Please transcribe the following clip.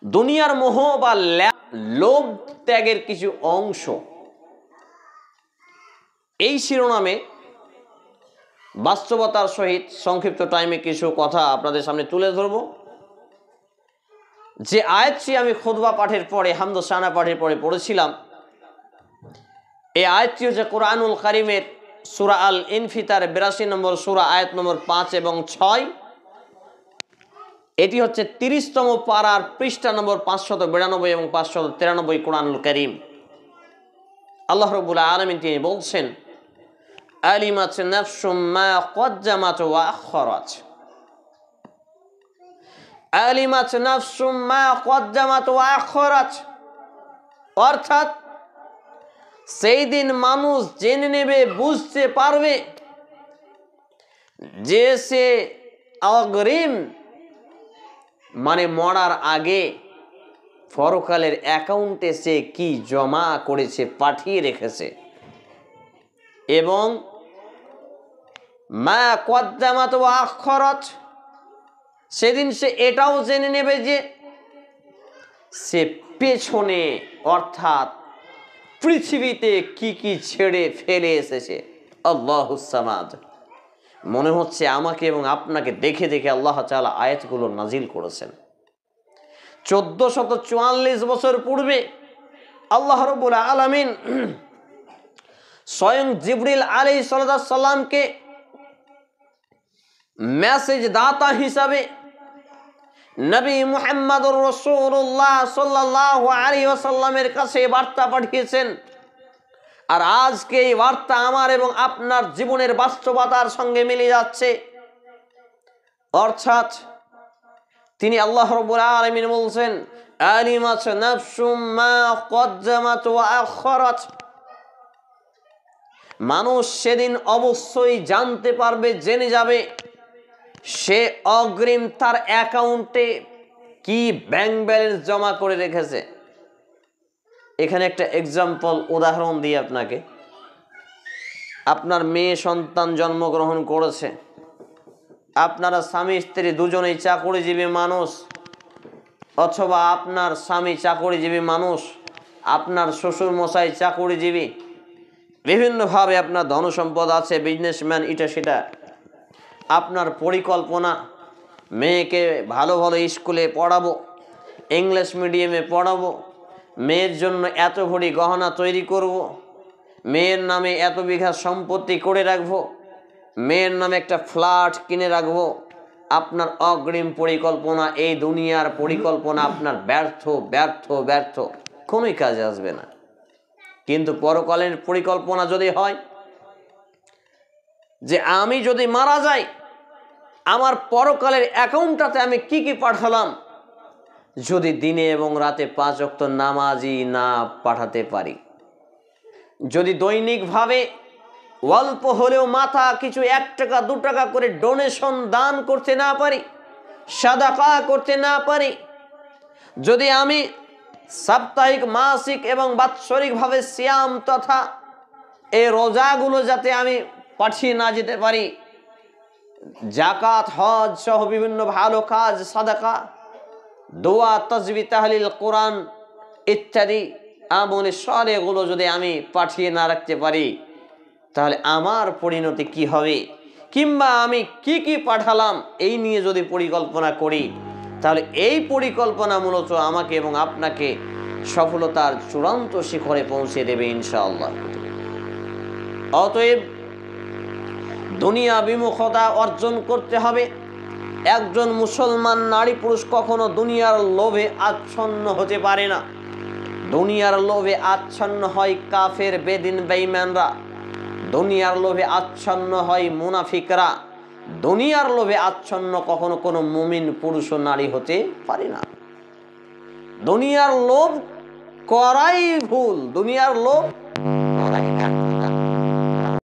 দুনিয়ার মোহ বা লোভ ত্যাগের কিছু অংশ। এই শিরোনামে বাস্তবতার সহিত সংক্ষিপ্ত টাইমে কিছু কথা আপনাদের সামনে তুলে ধরব। যে আয়াতটি আমি খুতবা পাঠের পরে হামদ সানা পাঠের পরে পড়েছিলাম, এই আয়াতটি হচ্ছে কোরআনুল কারীমের সূরা আল ইনফিতার 82 নম্বর সূরা, আয়াত নম্বর 5 এবং 6। এটি হচ্ছে 30তম পারার পৃষ্ঠা নম্বর 592 এবং 593 কোরআনুল কারীম। আল্লাহ রাব্বুল আলামিন তিনি বলছেন, আলিমাত নাফসুম মা কদ্দামাত ওয়া আখখারাত। আলিমাত নাফসুম মা কদ্দামাত ওয়া আখখারাত, অর্থাৎ সেই দিন মানুষ জেনে নেবে, বুঝতে পারবে যে সে অগ্রিম মানে মরার আগে পরকালের অ্যাকাউন্টে সে কি জমা করেছে, পাঠিয়ে রেখেছে, এবং মা কদ্দামাত ওয়া আখখারাত, সেদিন সে এটাও জেনে নেবে যে সে পেছনে অর্থাৎ পৃথিবীতে কি কি ছেড়ে ফেলে এসেছে। আল্লাহুস সামাদ। মনে হচ্ছে আমাকে এবং আপনাকে দেখে দেখে আল্লাহ তাআলা আয়াতগুলো নাজিল করেছেন। 1444 বছর পূর্বে আল্লাহ রাব্বুল আলামিন স্বয়ং জিবরিল আলাইহিস সালামকে মেসেজ দাতা হিসাবে নবী মুহাম্মদুর রাসূলুল্লাহ সাল্লাল্লাহু আলাইহি ওয়াসাল্লামের কাছে বার্তা পাঠিয়েছেন। আর আজকে এই বার্তা আমার এবং আপনার জীবনের বাস্তবতার সঙ্গে মিলে যাচ্ছে। অর্থাৎ তিনি আল্লাহ রাব্বুল আলামিন বলছেন, আলিমাত নাফসুম মা কদ্দামাত ওয়া আখখারাত, মানুষ সেদিন অবশ্যই জানতে পারবে, জেনে যাবে সে অগ্রিম তার অ্যাকাউন্টে কি ব্যাংক ব্যালেন্স জমা করে রেখেছে। এখানে একটা এক্সাম্পল, উদাহরণ দিই আপনাকে। আপনার মেয়ে সন্তান জন্মগ্রহণ করেছে, আপনারা স্বামী স্ত্রী দুজনেই চাকরিজীবী মানুষ, অথবা আপনার স্বামী চাকরিজীবী মানুষ, আপনার শ্বশুর মশাই চাকরিজীবী, বিভিন্নভাবে আপনার ধনসম্পদ আছে, বিজনেসম্যান, এটা সেটা। আপনার পরিকল্পনা মেয়েকে ভালো ভালো স্কুলে পড়াবো, ইংলিশ মিডিয়ামে পড়াবো, মেয়ের জন্য এত ভরি গহনা তৈরি করব, মেয়ের নামে এত বিঘা সম্পত্তি করে রাখবো, মেয়ের নামে একটা ফ্ল্যাট কিনে রাখবো। আপনার অগ্রিম পরিকল্পনা, এই দুনিয়ার পরিকল্পনা আপনার ব্যর্থ ব্যর্থ ব্যর্থ, কোনোই কাজে আসবে না। কিন্তু পরকালের পরিকল্পনা যদি হয় যে আমি যদি মারা যাই, আমার পরকালের অ্যাকাউন্টটাতে আমি কি কি পাঠালাম, যদি দিনে এবং রাতে 5 ওয়াক্ত নামাজই না পাঠাতে পারি, যদি দৈনিকভাবে অল্প হলেও মাথা কিছু 1 টাকা 2 টাকা করে ডোনেশন দান করতে না পারি, সাদাকা করতে না পারি, যদি আমি সাপ্তাহিক, মাসিক এবং বাৎসরিকভাবে সিয়াম তথা এই রোজাগুলো যাতে আমি পাঠিয়ে না যেতে পারি, জাকাত, হজ সহ বিভিন্ন ভালো কাজ, সাদাকা, দোয়া, তাসবিহ, তাহলিল, কোরআন ইত্যাদি আমলে সালেহগুলো যদি আমি পাঠিয়ে না রাখতে পারি, তাহলে আমার পরিণতি কি হবে, কিংবা আমি কি কি পাঠালাম এই নিয়ে যদি পরিকল্পনা করি, তাহলে এই পরিকল্পনা মূলত আমাকে এবং আপনাকে সফলতার চূড়ান্ত শিখরে পৌঁছে দেবে ইনশাআল্লাহ। অতএব দুনিয়া বিমুখতা অর্জন করতে হবে। একজন মুসলমান নারী পুরুষ কখনো দুনিয়ার লোভে আচ্ছন্ন হতে পারে না। দুনিয়ার লোভে আচ্ছন্ন হয় কাফের, বেদিন, বেঈমানরা। দুনিয়ার লোভে আচ্ছন্ন হয় মুনাফিকরা। দুনিয়ার লোভে আচ্ছন্ন কখনো কোনো মুমিন পুরুষ ও নারী হতে পারে না। দুনিয়ার লোভ করাই ভুল, দুনিয়ার লোভ